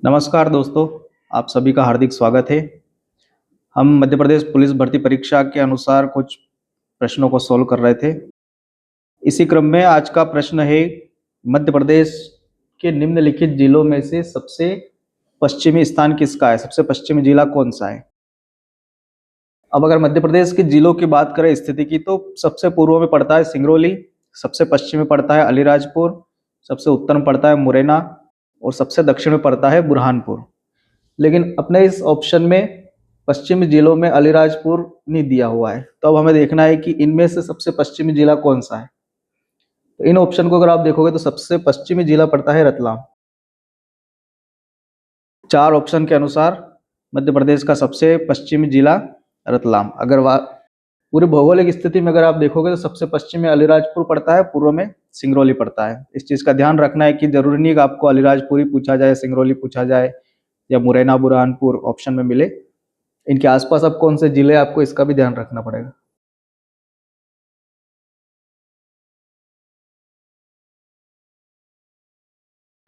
नमस्कार दोस्तों, आप सभी का हार्दिक स्वागत है। हम मध्य प्रदेश पुलिस भर्ती परीक्षा के अनुसार कुछ प्रश्नों को सॉल्व कर रहे थे। इसी क्रम में आज का प्रश्न है, मध्य प्रदेश के निम्नलिखित जिलों में से सबसे पश्चिमी स्थान किसका है? सबसे पश्चिमी जिला कौन सा है? अब अगर मध्य प्रदेश के जिलों की बात करें स्थिति की, तो सबसे पूर्व में पड़ता है सिंगरौली, सबसे पश्चिम में पड़ता है अलीराजपुर, सबसे उत्तर में पड़ता है मुरैना और सबसे दक्षिण में पड़ता है बुरहानपुर। लेकिन अपने इस ऑप्शन में पश्चिमी जिलों में अलीराजपुर नहीं दिया हुआ है, तो अब हमें देखना है कि इनमें से सबसे पश्चिमी जिला कौन सा है। तो इन ऑप्शन को अगर आप देखोगे तो सबसे पश्चिमी जिला पड़ता है रतलाम। चार ऑप्शन के अनुसार मध्य प्रदेश का सबसे पश्चिमी जिला रतलाम। अगर पूरी भौगोलिक स्थिति में अगर आप देखोगे तो सबसे पश्चिम में अलीराजपुर पड़ता है, पूर्व में सिंगरौली पड़ता है। इस चीज का ध्यान रखना है कि जरूरी नहीं कि आपको अलीराजपुर ही पूछा जाए, सिंगरौली पूछा जाए या मुरैना बुरहानपुर ऑप्शन में मिले। इनके आसपास अब कौन से जिले, आपको इसका भी ध्यान रखना पड़ेगा।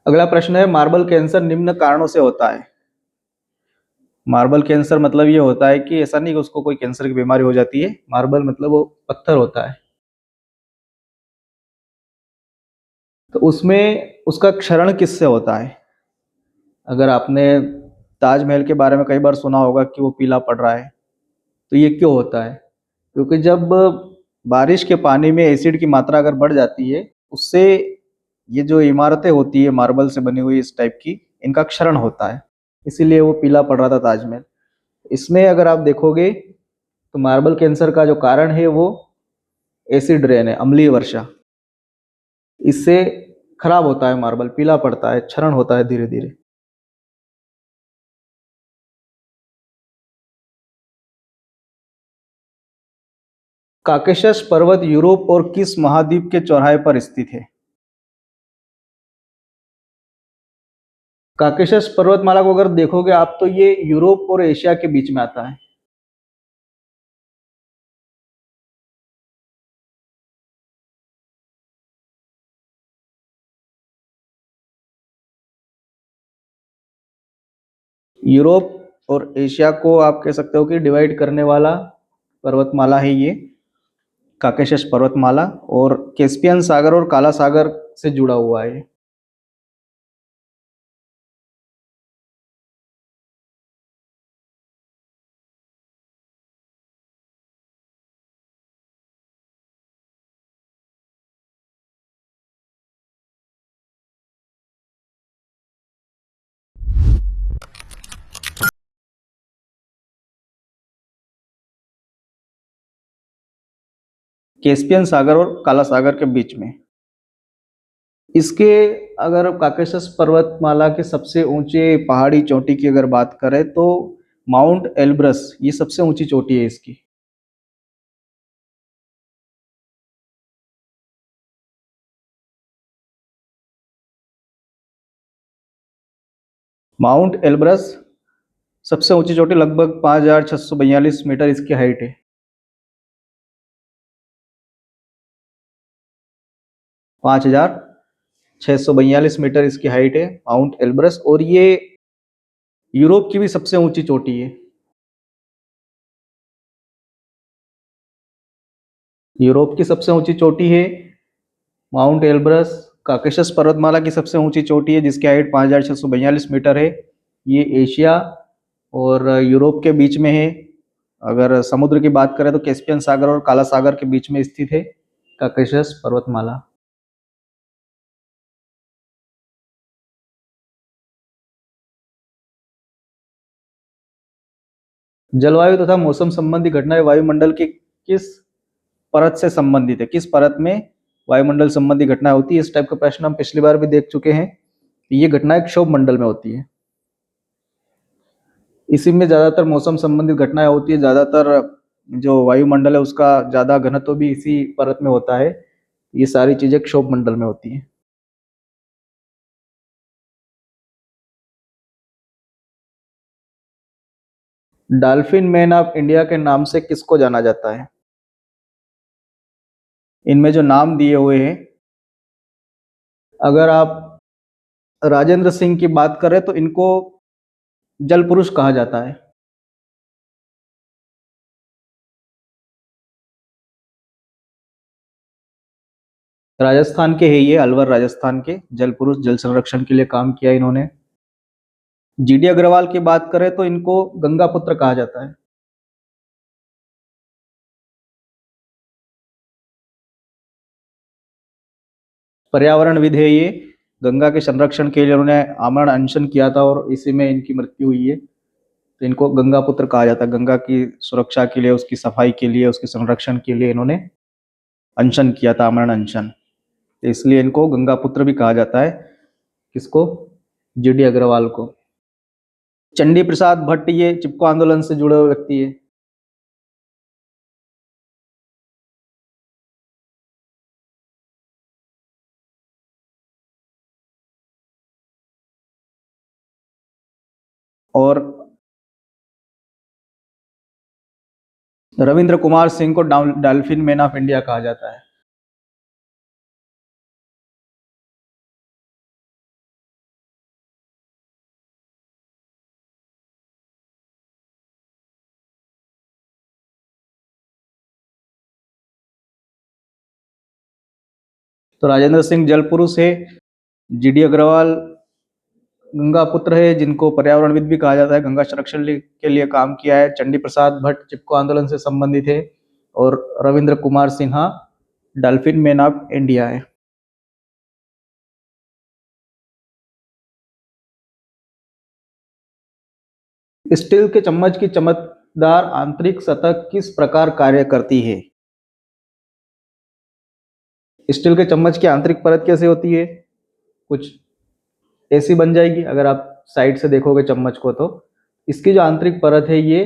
अगला प्रश्न है, मार्बल कैंसर निम्न कारणों से होता है। मार्बल कैंसर मतलब ये होता है कि ऐसा नहीं कि उसको कोई कैंसर की बीमारी हो जाती है। मार्बल मतलब वो पत्थर होता है, तो उसमें उसका क्षरण किससे होता है? अगर आपने ताजमहल के बारे में कई बार सुना होगा कि वो पीला पड़ रहा है, तो ये क्यों होता है? क्योंकि जब बारिश के पानी में एसिड की मात्रा अगर बढ़ जाती है, उससे ये जो इमारतें होती है मार्बल से बनी हुई इस टाइप की, इनका क्षरण होता है, इसीलिए वो पीला पड़ रहा था ताजमहल। इसमें अगर आप देखोगे तो मार्बल कैंसर का जो कारण है वो एसिड रेन है, अम्लीय वर्षा। इससे खराब होता है मार्बल, पीला पड़ता है, क्षरण होता है धीरे धीरे। काकेशस पर्वत यूरोप और किस महाद्वीप के चौराहे पर स्थित है? काकेशस पर्वतमाला को अगर देखोगे आप तो ये यूरोप और एशिया के बीच में आता है। यूरोप और एशिया को आप कह सकते हो कि डिवाइड करने वाला पर्वतमाला है ये काकेशस पर्वतमाला, और कैस्पियन सागर और काला सागर से जुड़ा हुआ है। कैस्पियन सागर और काला सागर के बीच में। इसके अगर काकेशस पर्वतमाला के सबसे ऊंचे पहाड़ी चोटी की अगर बात करें तो माउंट एल्ब्रस ये सबसे ऊंची चोटी है इसकी। माउंट एल्ब्रस सबसे ऊंची चोटी, लगभग 5,642 मीटर इसकी हाइट है। 5,642 मीटर इसकी हाइट है माउंट एल्ब्रस, और ये यूरोप की भी सबसे ऊंची चोटी है। यूरोप की सबसे ऊंची चोटी है माउंट एल्ब्रस। काकेशस पर्वतमाला की सबसे ऊंची चोटी है जिसकी हाइट 5,642 मीटर है। ये एशिया और यूरोप के बीच में है। अगर समुद्र की बात करें तो कैस्पियन सागर और काला सागर के बीच में स्थित है काकेशस पर्वतमाला। जलवायु तथा मौसम संबंधी घटनाएं वायुमंडल की किस परत से संबंधित है? किस परत में वायुमंडल संबंधी घटनाएं होती है? इस टाइप का प्रश्न हम पिछली बार भी देख चुके हैं। ये घटनाएं क्षोभ मंडल में होती है। इसी में ज्यादातर मौसम संबंधित घटनाएं होती है। ज्यादातर जो वायुमंडल है उसका ज्यादा घनत्व भी इसी परत में होता है। ये सारी चीजें क्षोभ मंडल में होती हैं। डॉल्फिन मैन ऑफ इंडिया के नाम से किसको जाना जाता है? इनमें जो नाम दिए हुए हैं, अगर आप राजेंद्र सिंह की बात करें तो इनको जल पुरुष कहा जाता है। राजस्थान के है ये, अलवर राजस्थान के जल पुरुष, जल संरक्षण के लिए काम किया इन्होंने। जीडी अग्रवाल की बात करें तो इनको गंगा पुत्र कहा जाता है। पर्यावरणविद है ये, गंगा के संरक्षण के लिए उन्होंने आमरण अनशन किया था और इसी में इनकी मृत्यु हुई है। तो इनको गंगा पुत्र कहा जाता है। गंगा की सुरक्षा के लिए, उसकी सफाई के लिए, उसके संरक्षण के लिए इन्होंने अनशन किया था, आमरण अनशन। तो इसलिए इनको गंगा पुत्र भी कहा जाता है। किसको? जीडी अग्रवाल को। चंडी प्रसाद भट्ट ये चिपको आंदोलन से जुड़े हुए व्यक्ति है। और रविंद्र कुमार सिंह को डॉल्फिन मैन ऑफ इंडिया कहा जाता है। तो राजेंद्र सिंह जल पुरुष है, जीडी अग्रवाल गंगा पुत्र है, जिनको पर्यावरणविद भी कहा जाता है, गंगा संरक्षण के लिए काम किया है। चंडी प्रसाद भट्ट चिपको आंदोलन से संबंधित है। और Ravindra Kumar Sinha dolphin man of India है। स्टील के चम्मच की चमकदार आंतरिक सतह किस प्रकार कार्य करती है? स्टील के चम्मच की आंतरिक परत कैसे होती है? कुछ ऐसी बन जाएगी अगर आप साइड से देखोगे चम्मच को। तो इसकी जो आंतरिक परत है ये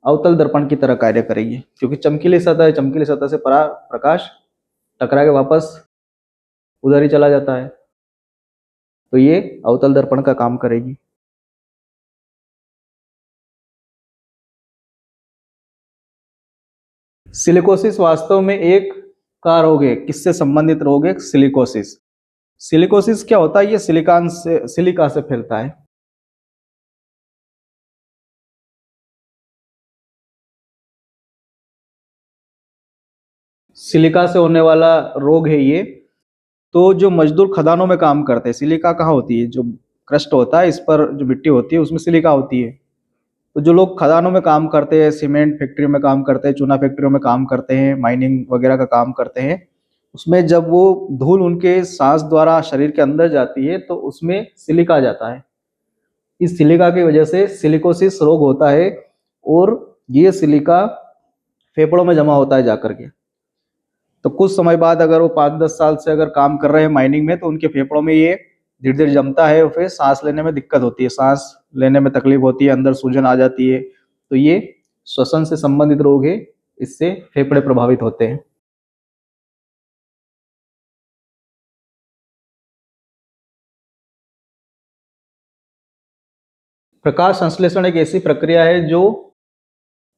अवतल दर्पण की तरह कार्य करेगी, क्योंकि चमकीली सतह है, चमकीली सतह से प्रकाश टकरा के वापस उधर ही चला जाता है। तो ये अवतल दर्पण का काम करेगी। सिलिकोसिस वास्तव में एक का रोग है। किससे संबंधित रोग है? सिलिकोसिस। सिलिकोसिस क्या होता है? ये सिलिका से फैलता है। सिलिका से होने वाला रोग है ये। तो जो मजदूर खदानों में काम करते हैं, सिलिका कहाँ होती है? जो क्रस्ट होता है, इस पर जो मिट्टी होती है उसमें सिलिका होती है। तो जो लोग खदानों में काम करते हैं, सीमेंट फैक्ट्री में काम करते हैं, चूना फैक्ट्रियों में काम करते हैं, माइनिंग वगैरह का काम करते हैं, उसमें जब वो धूल उनके सांस द्वारा शरीर के अंदर जाती है तो उसमें सिलिका आ जाता है। इस सिलिका की वजह से सिलिकोसिस रोग होता है। और ये सिलिका फेफड़ों में जमा होता है जाकर के। तो कुछ समय बाद अगर वो 5-10 साल से अगर काम कर रहे हैं माइनिंग में, तो उनके फेफड़ों में ये धीरे धीरे जमता है और फिर सांस लेने में दिक्कत होती है, सांस लेने में तकलीफ होती है, अंदर सूजन आ जाती है। तो ये श्वसन से संबंधित रोग है, इससे फेफड़े प्रभावित होते हैं। प्रकाश संश्लेषण एक ऐसी प्रक्रिया है जो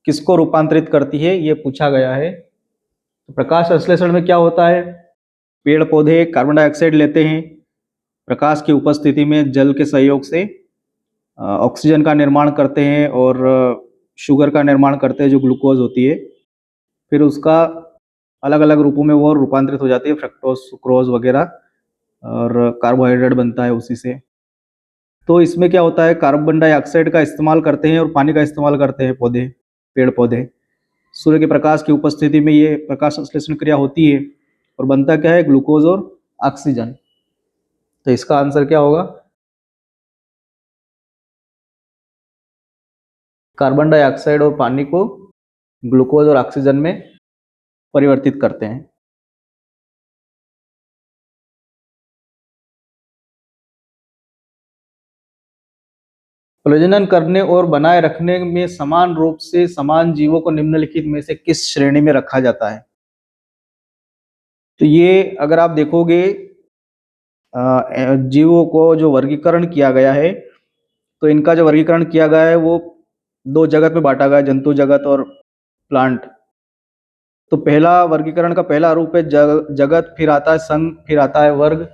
किसको रूपांतरित करती है, ये पूछा गया है। तो प्रकाश संश्लेषण में क्या होता है? पेड़ पौधे कार्बन डाइऑक्साइड लेते हैं, प्रकाश की उपस्थिति में जल के सहयोग से ऑक्सीजन का निर्माण करते हैं और शुगर का निर्माण करते हैं जो ग्लूकोज होती है। फिर उसका अलग अलग रूपों में वो रूपांतरित हो जाती है, फ्रक्टोज, सुक्रोज वगैरह, और कार्बोहाइड्रेट बनता है उसी से। तो इसमें क्या होता है? कार्बन डाइऑक्साइड का इस्तेमाल करते हैं और पानी का इस्तेमाल करते हैं पौधे, पेड़ पौधे। सूर्य के प्रकाश की उपस्थिति में ये प्रकाश संश्लेषण क्रिया होती है और बनता क्या है? ग्लूकोज और ऑक्सीजन। तो इसका आंसर क्या होगा? कार्बन डाइऑक्साइड और पानी को ग्लूकोज और ऑक्सीजन में परिवर्तित करते हैं। प्रजनन करने और बनाए रखने में समान रूप से समान जीवों को निम्नलिखित में से किस श्रेणी में रखा जाता है? तो ये अगर आप देखोगे जीवों को जो वर्गीकरण किया गया है, तो इनका जो वर्गीकरण किया गया है वो दो जगत में बांटा गया है, जंतु जगत और प्लांट। तो पहला वर्गीकरण का पहला रूप है जगत, फिर आता है संघ, फिर आता है वर्ग।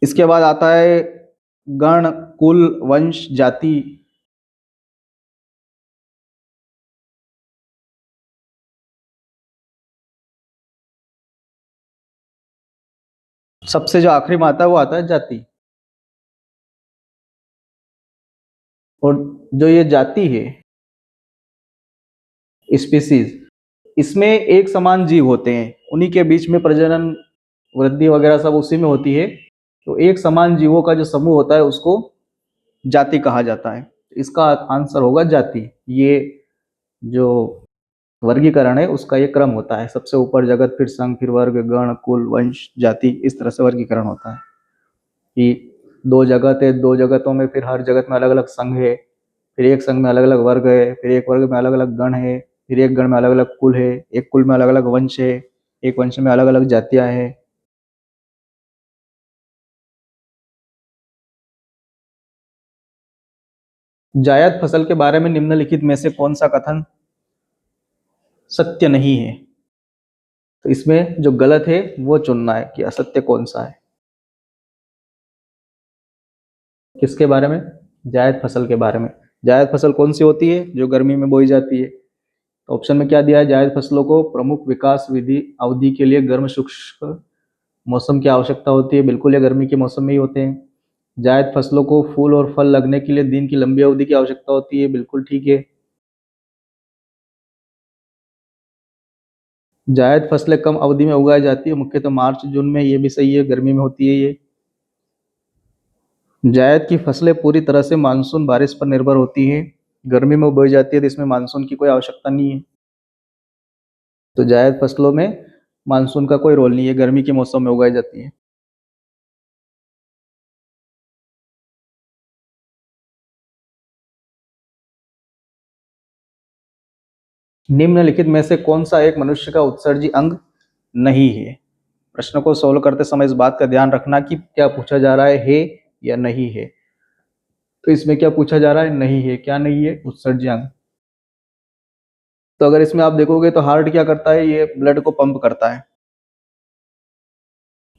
इसके बाद आता है गण, कुल, वंश, जाति। सबसे जो आखिरी में आता है वो आता है जाति। और जो ये जाति है, स्पीसीज, इसमें एक समान जीव होते हैं, उन्हीं के बीच में प्रजनन, वृद्धि वगैरह सब उसी में होती है। तो एक समान जीवों का जो समूह होता है उसको जाति कहा जाता है। इसका आंसर होगा जाति। ये जो वर्गीकरण है उसका ये क्रम होता है, सबसे ऊपर जगत, फिर संघ, फिर वर्ग, गण, कुल, वंश, जाति, इस तरह से वर्गीकरण होता है कि दो जगत है, दो जगतों में फिर हर जगत में अलग अलग संघ है, फिर एक संघ में अलग अलग वर्ग है, फिर एक वर्ग में अलग अलग गण है, फिर एक गण में अलग अलग कुल है, एक कुल में अलग अलग वंश है, एक वंश में अलग अलग जातियां हैं। जायद फसल के बारे में निम्नलिखित में से कौन सा कथन सत्य नहीं है? तो इसमें जो गलत है वो चुनना है कि असत्य कौन सा है। किसके बारे में? जायद फसल के बारे में। जायद फसल कौन सी होती है? जो गर्मी में बोई जाती है। तो ऑप्शन में क्या दिया है? जायद फसलों को प्रमुख विकास विधि अवधि के लिए गर्म शुष्क मौसम की आवश्यकता होती है। बिल्कुल, ये गर्मी के मौसम में ही होते हैं। जायद फसलों को फूल और फल लगने के लिए दिन की लंबी अवधि की आवश्यकता होती है। बिल्कुल ठीक है। जायद फसलें कम अवधि में उगाई जाती है, मुख्यतः मार्च जून में। ये भी सही है, गर्मी में होती है ये। जायद की फसलें पूरी तरह से मानसून बारिश पर निर्भर होती हैं। गर्मी में उगाई जाती है तो इसमें मानसून की कोई आवश्यकता नहीं है। तो जायद फसलों में मानसून का कोई रोल नहीं है, गर्मी के मौसम में उगाई जाती है। निम्नलिखित में से कौन सा एक मनुष्य का उत्सर्जी अंग नहीं है? प्रश्न को सोल्व करते समय इस बात का ध्यान रखना कि क्या पूछा जा रहा है या नहीं है। तो इसमें क्या पूछा जा रहा है? नहीं है। क्या नहीं है? उत्सर्जी अंग। तो अगर इसमें आप देखोगे तो हार्ट क्या करता है? ये ब्लड को पंप करता है।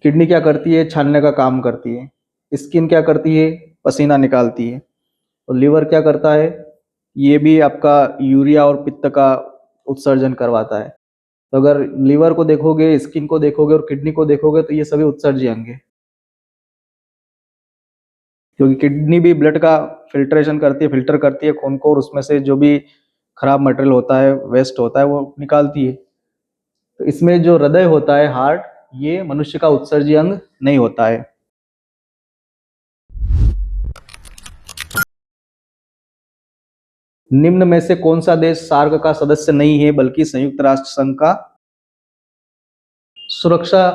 किडनी क्या करती है? छानने का काम करती है। स्किन क्या करती है? पसीना निकालती है। और लीवर क्या करता है? ये भी आपका यूरिया और पित्त का उत्सर्जन करवाता है। तो अगर लीवर को देखोगे, स्किन को देखोगे और किडनी को देखोगे तो ये सभी उत्सर्जी अंग है, क्योंकि किडनी भी ब्लड का फिल्ट्रेशन करती है, फिल्टर करती है खून को, और उसमें से जो भी खराब मटेरियल होता है, वेस्ट होता है, वो निकालती है। तो इसमें जो हृदय होता है, हार्ट, ये मनुष्य का उत्सर्जी अंग नहीं होता है। निम्न में से कौन सा देश सार्क का सदस्य नहीं है बल्कि संयुक्त राष्ट्र संघ का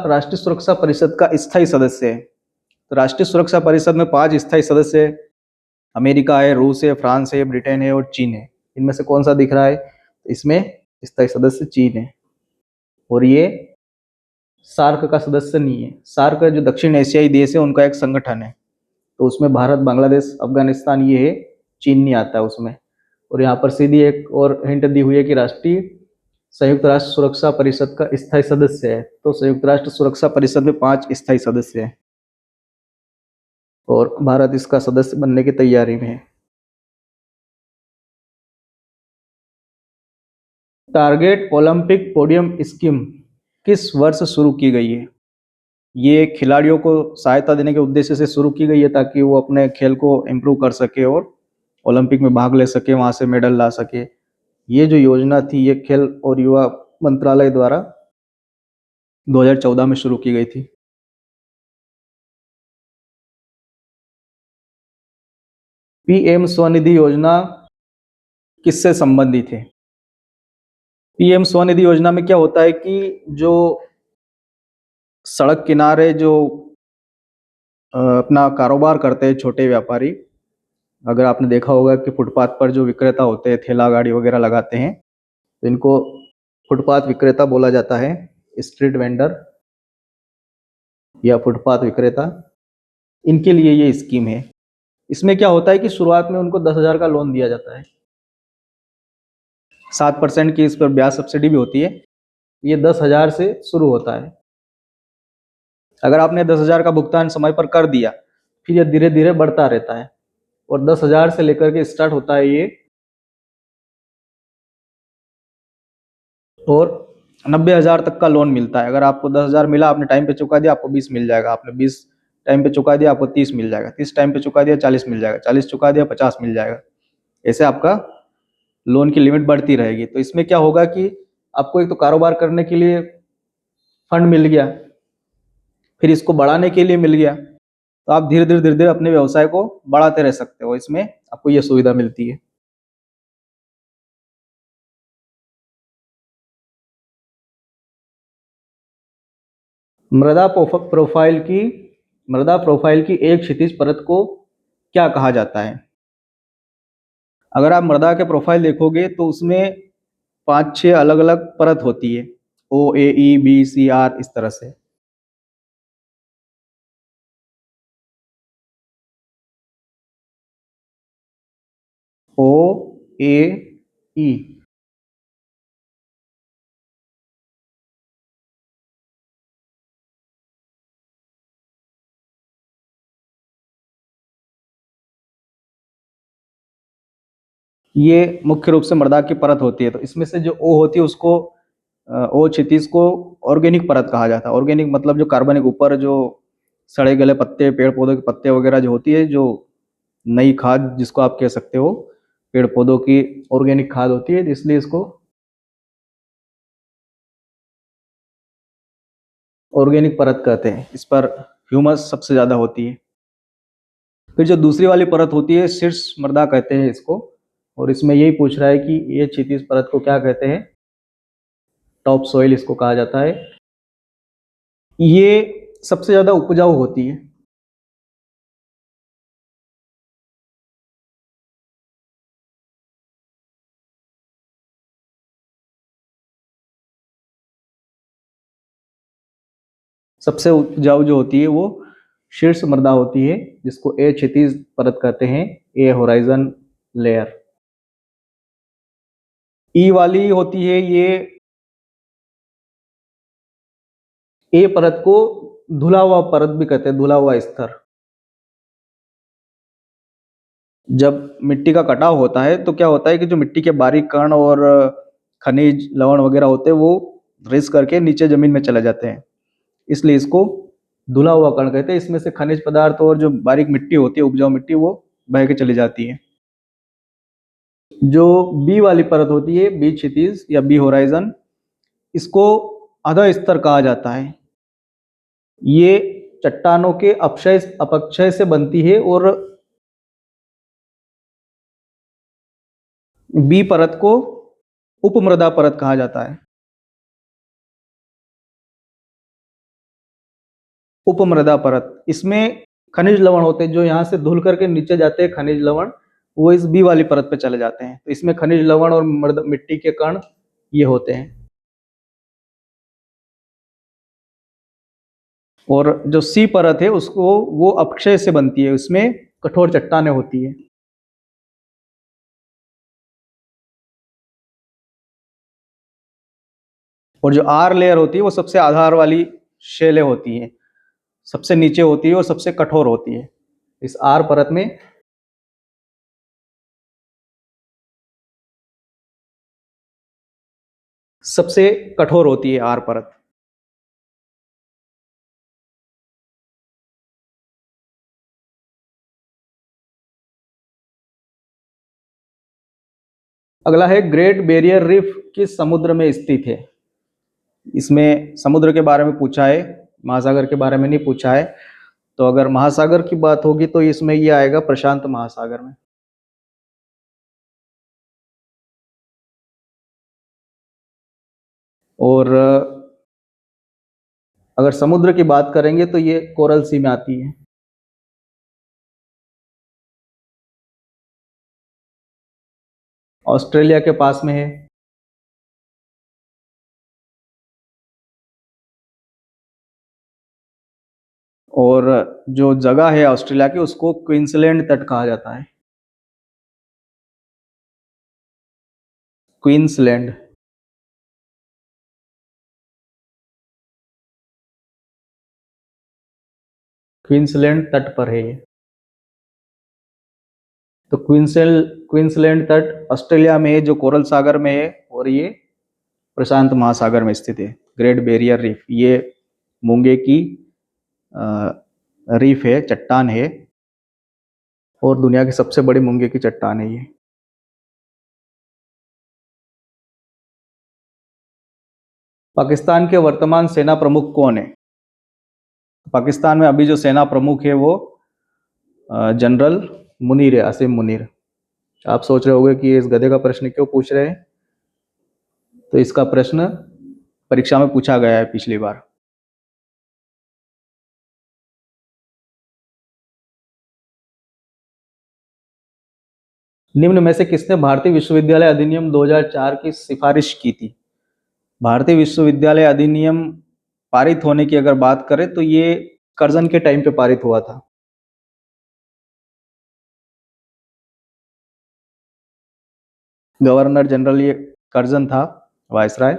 राष्ट्रीय सुरक्षा परिषद का स्थायी सदस्य है? तो राष्ट्रीय सुरक्षा परिषद में 5 स्थायी सदस्य है। अमेरिका है, रूस है, फ्रांस है, ब्रिटेन है और चीन है। इनमें से कौन सा दिख रहा है? इसमें स्थायी सदस्य चीन है, और ये सार्क का सदस्य नहीं है। सार्क जो दक्षिण एशियाई देश है उनका एक संगठन है, तो उसमें भारत, बांग्लादेश, अफगानिस्तान ये है, चीन नहीं आता है उसमें। और यहाँ पर सीधी एक और हिंट दी हुई है कि राष्ट्रीय संयुक्त राष्ट्र सुरक्षा परिषद का स्थायी सदस्य है। तो संयुक्त राष्ट्र सुरक्षा परिषद में 5 स्थायी सदस्य हैं और भारत इसका सदस्य बनने की तैयारी में है। टारगेट ओलंपिक पोडियम स्कीम किस वर्ष शुरू की गई है? ये खिलाड़ियों को सहायता देने के उद्देश्य से शुरू की गई है, ताकि वो अपने खेल को इम्प्रूव कर सके और ओलंपिक में भाग ले सके, वहां से मेडल ला सके। ये जो योजना थी ये खेल और युवा मंत्रालय द्वारा 2014 में शुरू की गई थी। पीएम स्वनिधि योजना किससे संबंधित है? पीएम स्वनिधि योजना में क्या होता है कि जो सड़क किनारे जो अपना कारोबार करते हैं छोटे व्यापारी, अगर आपने देखा होगा कि फुटपाथ पर जो विक्रेता होते हैं, ठेला गाड़ी वगैरह लगाते हैं, तो इनको फुटपाथ विक्रेता बोला जाता है, स्ट्रीट वेंडर या फुटपाथ विक्रेता। इनके लिए ये स्कीम है। इसमें क्या होता है कि शुरुआत में उनको 10,000 का लोन दिया जाता है, 7% की इस पर ब्याज सब्सिडी भी होती है। ये 10,000 से शुरू होता है। अगर आपने 10,000 का भुगतान समय पर कर दिया, फिर ये धीरे धीरे बढ़ता रहता है और 10,000 से लेकर के स्टार्ट होता है ये, और 90,000 तक का लोन मिलता है। अगर आपको 10,000 मिला, आपने टाइम पे चुका दिया, आपको 20 मिल जाएगा। आपने 20 टाइम पे चुका दिया, आपको 30 मिल जाएगा। 30 टाइम पे चुका दिया, 40 मिल जाएगा। 40 चुका दिया, 50 मिल जाएगा। ऐसे आपका लोन की लिमिट बढ़ती रहेगी। तो इसमें क्या होगा कि आपको एक तो कारोबार करने के लिए फंड मिल गया, फिर इसको बढ़ाने के लिए मिल गया, तो आप धीरे धीरे अपने व्यवसाय को बढ़ाते रह सकते हो। इसमें आपको यह सुविधा मिलती है। मृदा प्रोफाइल की मृदा प्रोफाइल की एक क्षैतिज परत को क्या कहा जाता है? अगर आप मृदा के प्रोफाइल देखोगे तो उसमें 5-6 अलग अलग परत होती है, OAE, B, C, R, इस तरह से। OAE। ये मुख्य रूप से मृदा की परत होती है। तो इसमें से जो ओ होती है उसको, ओ क्षितिज को ऑर्गेनिक परत कहा जाता है। ऑर्गेनिक मतलब जो कार्बनिक, ऊपर जो सड़े गले पत्ते, पेड़ पौधों के पत्ते वगैरह जो होती है, जो नई खाद जिसको आप कह सकते हो, पेड़ पौधों की ऑर्गेनिक खाद होती है, इसलिए इसको ऑर्गेनिक परत कहते हैं। इस पर ह्यूमस सबसे ज्यादा होती है। फिर जो दूसरी वाली परत होती है, शीर्ष मृदा कहते हैं इसको, और इसमें यही पूछ रहा है कि ये क्षितिज परत को क्या कहते हैं? टॉप सॉइल इसको कहा जाता है। ये सबसे ज्यादा उपजाऊ होती है। सबसे उपजाऊ जो होती है वो शीर्ष मृदा होती है, जिसको ए क्षैतिज परत कहते हैं, ए होराइजन लेयर। ई वाली होती है ये, ए परत को धुला हुआ परत भी कहते हैं, धुला हुआ स्तर। जब मिट्टी का कटाव होता है तो क्या होता है कि जो मिट्टी के बारीक कण और खनिज लवण वगैरह होते हैं वो रिस करके नीचे जमीन में चले जाते हैं, इसलिए इसको धुला हुआ कण कहते हैं। इसमें से खनिज पदार्थ और जो बारीक मिट्टी होती है, उपजाऊ मिट्टी, वो बह के चली जाती है। जो बी वाली परत होती है, बी क्षितिज या बी होराइजन, इसको अधः स्तर कहा जाता है। ये चट्टानों के अपक्षय अपक्षय से बनती है, और बी परत को उपमृदा परत कहा जाता है। उपमृदा परत, इसमें खनिज लवण होते हैं जो यहाँ से धुल करके नीचे जाते हैं, खनिज लवण, वो इस बी वाली परत पे चले जाते हैं। तो इसमें खनिज लवण और मिट्टी के कण ये होते हैं। और जो सी परत है उसको, वो अपक्षय से बनती है, उसमें कठोर चट्टानें होती है। और जो आर लेयर होती है वो सबसे आधार वाली शैलें होती है, सबसे नीचे होती है और सबसे कठोर होती है। इस आर परत में सबसे कठोर होती है आर परत। अगला है ग्रेट बैरियर रीफ किस समुद्र में स्थित है? इसमें समुद्र के बारे में पूछा है, महासागर के बारे में नहीं पूछा है। तो अगर महासागर की बात होगी तो इसमें ये आएगा प्रशांत महासागर में। और अगर समुद्र की बात करेंगे तो ये कोरल सी में आती है। ऑस्ट्रेलिया के पास में है। और जो जगह है ऑस्ट्रेलिया की, उसको क्वींसलैंड तट कहा जाता है। क्वींसलैंड। क्वींसलैंड तट पर है ये। तो क्वींसलैंड तट ऑस्ट्रेलिया में है, जो कोरल सागर में है, और ये प्रशांत महासागर में स्थित है। ग्रेट बैरियर रीफ ये मूंगे की रीफ है, चट्टान है, और दुनिया की सबसे बड़ी मूंगे की चट्टान है ये। पाकिस्तान के वर्तमान सेना प्रमुख कौन है? पाकिस्तान में अभी जो सेना प्रमुख है वो जनरल मुनीर है, आसिम मुनीर। आप सोच रहे होंगे कि इस गधे का प्रश्न क्यों पूछ रहे हैं, तो इसका प्रश्न परीक्षा में पूछा गया है पिछली बार। निम्न में से किसने भारतीय विश्वविद्यालय अधिनियम 2004 की सिफारिश की थी? भारतीय विश्वविद्यालय अधिनियम पारित होने की अगर बात करें तो ये कर्जन के टाइम पे पारित हुआ था। गवर्नर जनरल ये कर्जन था, वायसराय।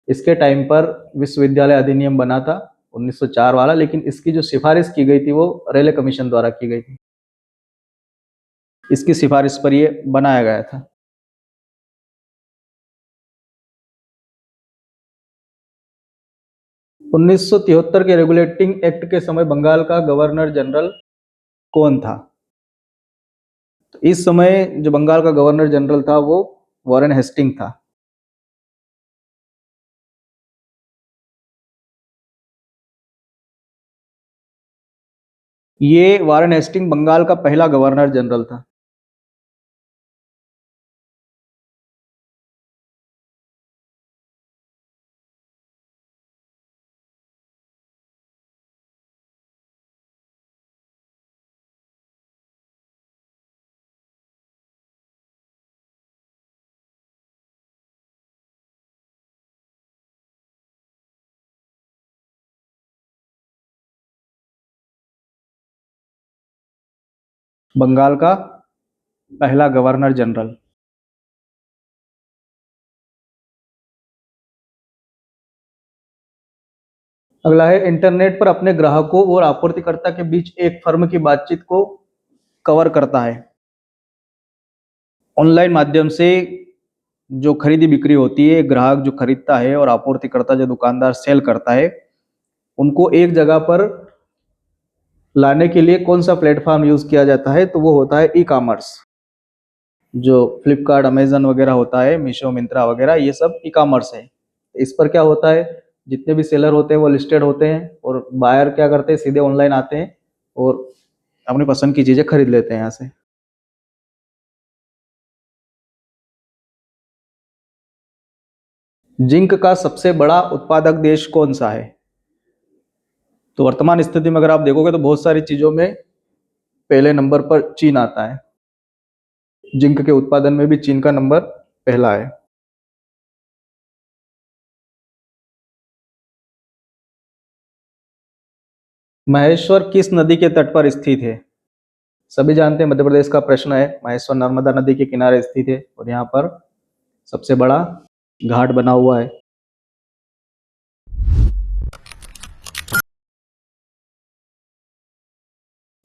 इसके टाइम पर विश्वविद्यालय अधिनियम बना था 1904 वाला, लेकिन इसकी जो सिफारिश की गई थी वो रेले कमीशन द्वारा की गई थी। इसकी सिफारिश पर ये बनाया गया था। 1973 के रेगुलेटिंग एक्ट के समय बंगाल का गवर्नर जनरल कौन था? तो इस समय जो बंगाल का गवर्नर जनरल था वो वॉरेन हेस्टिंग था। ये वॉरेन हेस्टिंग बंगाल का पहला गवर्नर जनरल था। बंगाल का पहला गवर्नर जनरल। अगला है, इंटरनेट पर अपने ग्राहकों और आपूर्तिकर्ता के बीच एक फर्म की बातचीत को कवर करता है। ऑनलाइन माध्यम से जो खरीदी बिक्री होती है, ग्राहक जो खरीदता है और आपूर्तिकर्ता जो दुकानदार सेल करता है, उनको एक जगह पर लाने के लिए कौन सा प्लेटफॉर्म यूज किया जाता है? तो वो होता है ई कॉमर्स। जो फ्लिपकार्ट, अमेजन वगैरह होता है, मीशो, मिंत्रा वगैरह, ये सब ई कॉमर्स है। इस पर क्या होता है, जितने भी सेलर होते हैं वो लिस्टेड होते हैं, और बायर क्या करते हैं, सीधे ऑनलाइन आते हैं और अपनी पसंद की चीजें खरीद लेते हैं यहाँ से। जिंक का सबसे बड़ा उत्पादक देश कौन सा है? तो वर्तमान स्थिति में अगर आप देखोगे तो बहुत सारी चीजों में पहले नंबर पर चीन आता है। जिंक के उत्पादन में भी चीन का नंबर पहला है। महेश्वर किस नदी के तट पर स्थित है? सभी जानते हैं, मध्य प्रदेश का प्रश्न है। महेश्वर नर्मदा नदी के किनारे स्थित है और यहाँ पर सबसे बड़ा घाट बना हुआ है।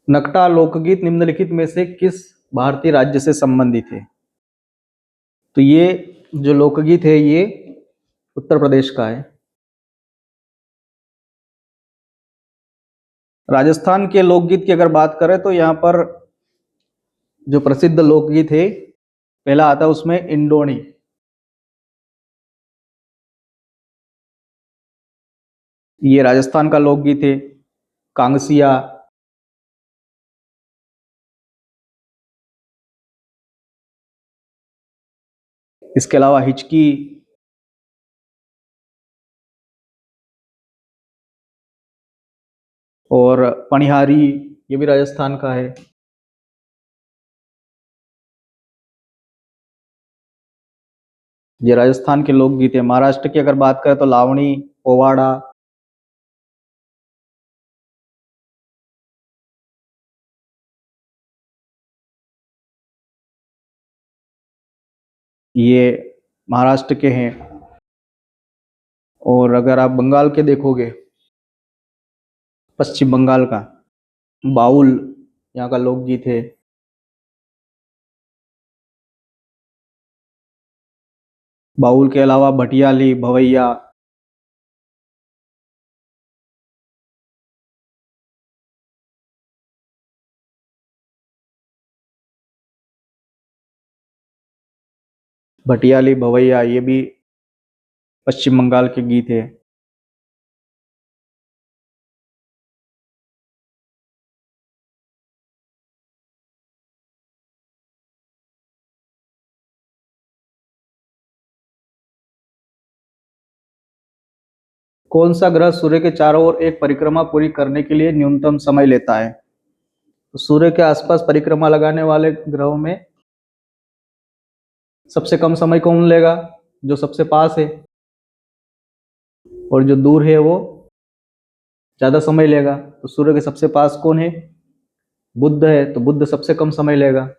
नकटा लोकगीत निम्नलिखित में से किस भारतीय राज्य से संबंधित है? तो ये जो लोकगीत है ये उत्तर प्रदेश का है। राजस्थान के लोकगीत की अगर बात करें तो यहाँ पर जो प्रसिद्ध लोकगीत है, पहला आता है उसमें इंडोणी। ये राजस्थान का लोकगीत है। कांगसिया, इसके अलावा हिचकी, और पनिहारी, ये भी राजस्थान का है। ये राजस्थान के लोकगीत है। महाराष्ट्र की अगर बात करें तो लावणी, पोवाड़ा, ये महाराष्ट्र के हैं। और अगर आप बंगाल के देखोगे, पश्चिम बंगाल का, बाउल यहाँ का लोकगीत है। बाउल के अलावा भटियाली, भवैया, भटियाली भवैया ये भी पश्चिम बंगाल के गीत है। कौन सा ग्रह सूर्य के चारों ओर एक परिक्रमा पूरी करने के लिए न्यूनतम समय लेता है? तो सूर्य के आसपास परिक्रमा लगाने वाले ग्रहों में सबसे कम समय कौन लेगा? जो सबसे पास है, और जो दूर है वो ज्यादा समय लेगा। तो सूर्य के सबसे पास कौन है? बुध है, तो बुध सबसे कम समय लेगा।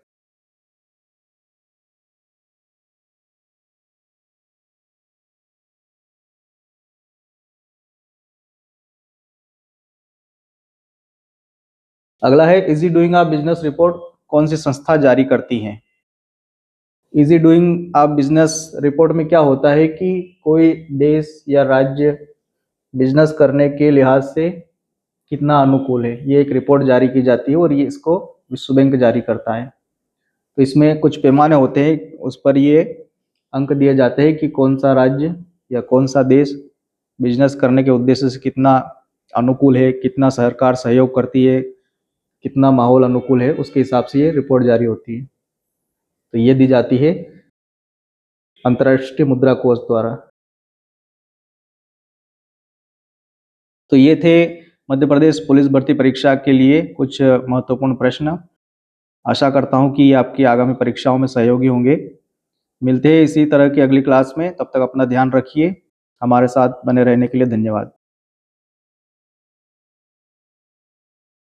अगला है easy doing of business report कौन सी संस्था जारी करती है? Easy doing of business report में क्या होता है कि कोई देश या राज्य बिजनेस करने के लिहाज से कितना अनुकूल है, ये एक रिपोर्ट जारी की जाती है और ये इसको विश्व बैंक जारी करता है। तो इसमें कुछ पैमाने होते हैं, उस पर ये अंक दिए जाते हैं कि कौन सा राज्य या कौन सा देश बिजनेस करने के उद्देश्य से कितना अनुकूल है, कितना सरकार सहयोग करती है, कितना माहौल अनुकूल है, उसके हिसाब से ये रिपोर्ट जारी होती है। तो ये दी जाती है अंतर्राष्ट्रीय मुद्रा कोष द्वारा। तो ये थे मध्य प्रदेश पुलिस भर्ती परीक्षा के लिए कुछ महत्वपूर्ण प्रश्न। आशा करता हूँ कि ये आपकी आगामी परीक्षाओं में सहयोगी होंगे। मिलते हैं इसी तरह की अगली क्लास में, तब तक अपना ध्यान रखिए। हमारे साथ बने रहने के लिए धन्यवाद।